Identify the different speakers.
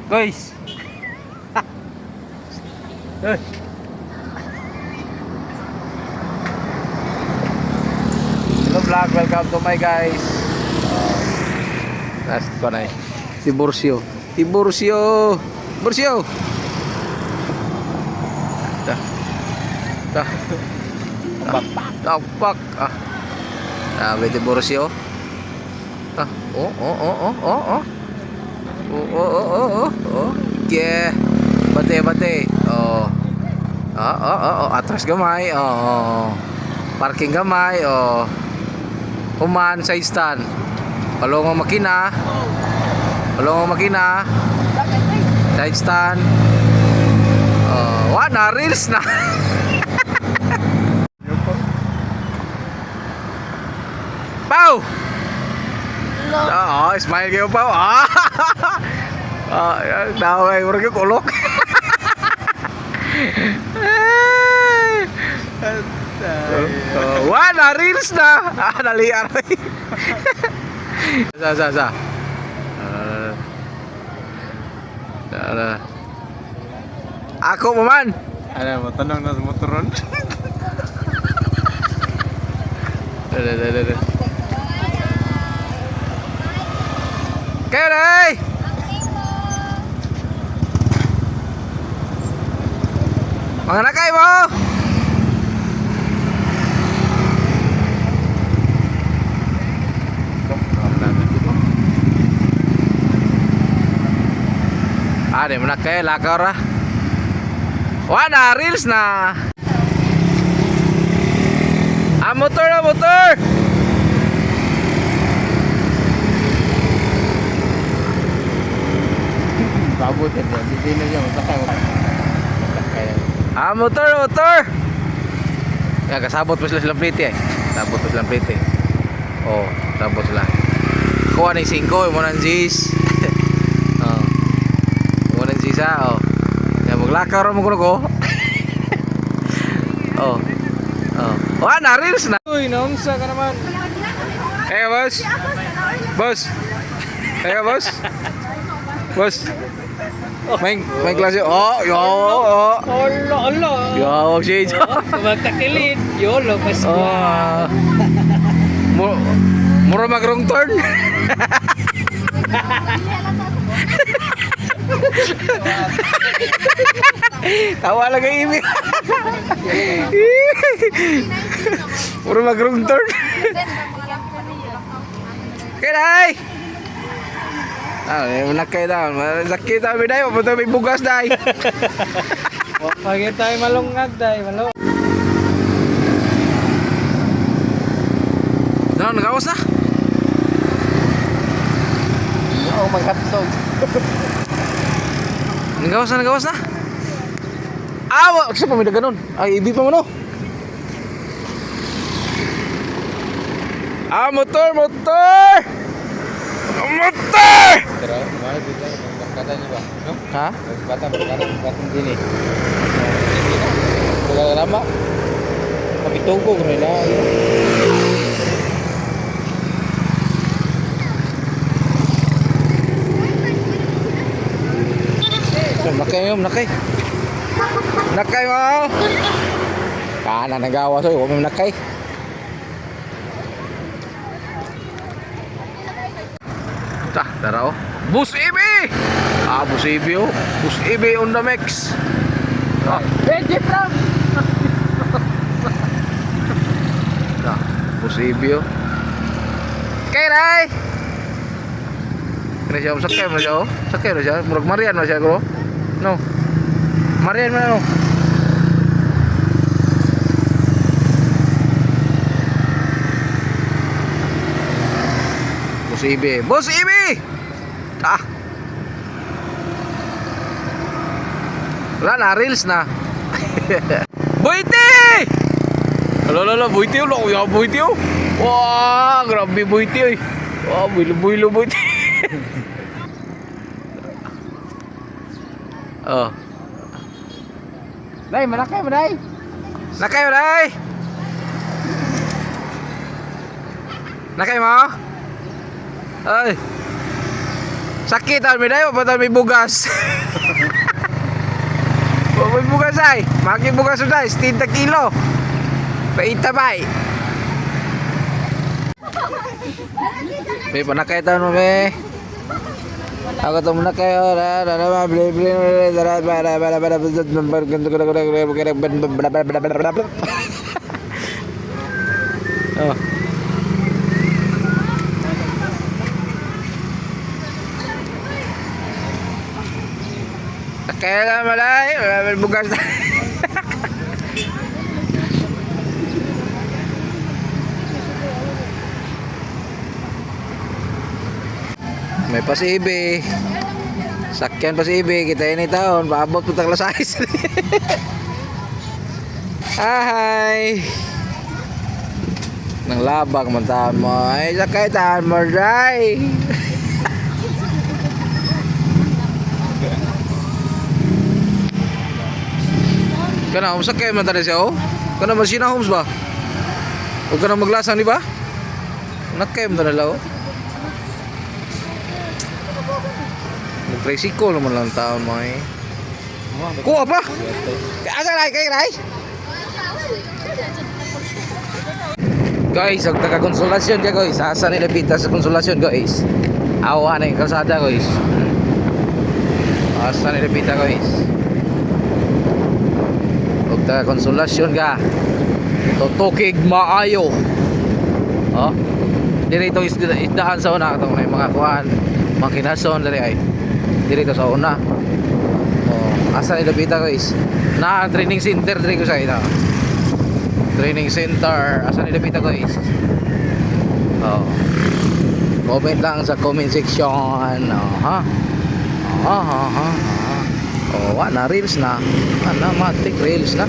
Speaker 1: Guys. Eh. Hello vlog, welcome to my guys. Last ko na eh. Tiburcio. Tiburcio. Tapak. Sabi Tiburcio. Oh. Yeah. Bate. Atras gamay. Parking gamay. Uman sa stand. Palongong makina. Side stand. Na reels na. Pau. Smile kayo Pau. Daway mo rin kulok. Na reels na. Naliar. Sa. Ako mo man.
Speaker 2: Ano mo tanong na sa motoron?
Speaker 1: Kere! Mga nakay mo! Di mo nakay, lakaw ra. Na reels na. Motor.
Speaker 2: Babot yan. Hindi na siya masakay.
Speaker 1: Motor. Yan, kasabot pa sila plite eh. Sabot sila. Kuha na yung 5, mo ng G's. Mo ng G's ha. Yan, maglakaw ra mo ko. Na reels na.
Speaker 2: Uy, naunsa ka naman.
Speaker 1: Boss. May klase.
Speaker 2: Allah.
Speaker 1: Yo, shade.
Speaker 2: Magtakilid. Yolo, mas
Speaker 1: Mura mag-wrong turn. Tawa lang ang imi. Mura mag-wrong turn. Kailangan. Nakay daw. Sakit tayo biday. Papunta may bugas dahi.
Speaker 2: Pagin tayo malungag dahi.
Speaker 1: Nagawas na?
Speaker 2: Magkatog.
Speaker 1: Nagawas na? Siya pa may ganun. Ibi pa mo no? Motor!
Speaker 2: Pero, mahal dito. Magkata niyo ba? No?
Speaker 1: Ha?
Speaker 2: Magkata din eh. Wala lama. Kapitugo ko rin lang.
Speaker 1: Nakay mo. Kana nagawa so, huwag mo nakay. Tara oh. Bus EB. Bus EB on the mix.
Speaker 2: Jeep lang.
Speaker 1: Bus EB oh. Kairay. Kaya siya sakay mo siya oh. Sakay mo siya. Murag Marian mo siya bro. No. Marian mo no. Bus EB. Wala na, reels na. Buiti! Buiti oh. Buiti oh. Wah, grabe Buiti oh. Wah, builo Buiti.
Speaker 2: Day, manakay mo day.
Speaker 1: Nakay mo? Ay. Sakit ang may dayo, patay may bugas. May bugas ay. Maki bugas udah, 70 kilo. Paita bay. May panakaitan mo be. Ako to muna kayo. Oh. Kaya lang malay, bugas na. May pasibi. Sakyan pasibi, kita ini taon, paabot po tagla size. Hi. Nang labag man taon mo. Ay, sakay taon mo, dry. Kana umsa kay man tadi siya oh. Kana masina homes ba? O kana maglasang di ba? Nakay man tadi oh. Nag-tricycle naman lang taon mo eh. Kuha pa? Asa ray kay ray? Guys, ang taga-konsolasyon ka guys. Asa ni napita sa konsolasyon guys. Awa na yung kalsada guys. Asa ni napita guys. Huwag taga-konsolasyon ka. Tutukig maayo. Oh. Dirito isdaan sa una. Itong mga kuhaan. Mga kinason dari ay. Dirito sa una. Oh. Asa ni napita guys. Na training center diri ko sa ina. Training center. Asa ni napita guys. Oh. Comment lang sa comment section. Oh, ha. Oh, ha. Oh, wala reels na. Matik reels na.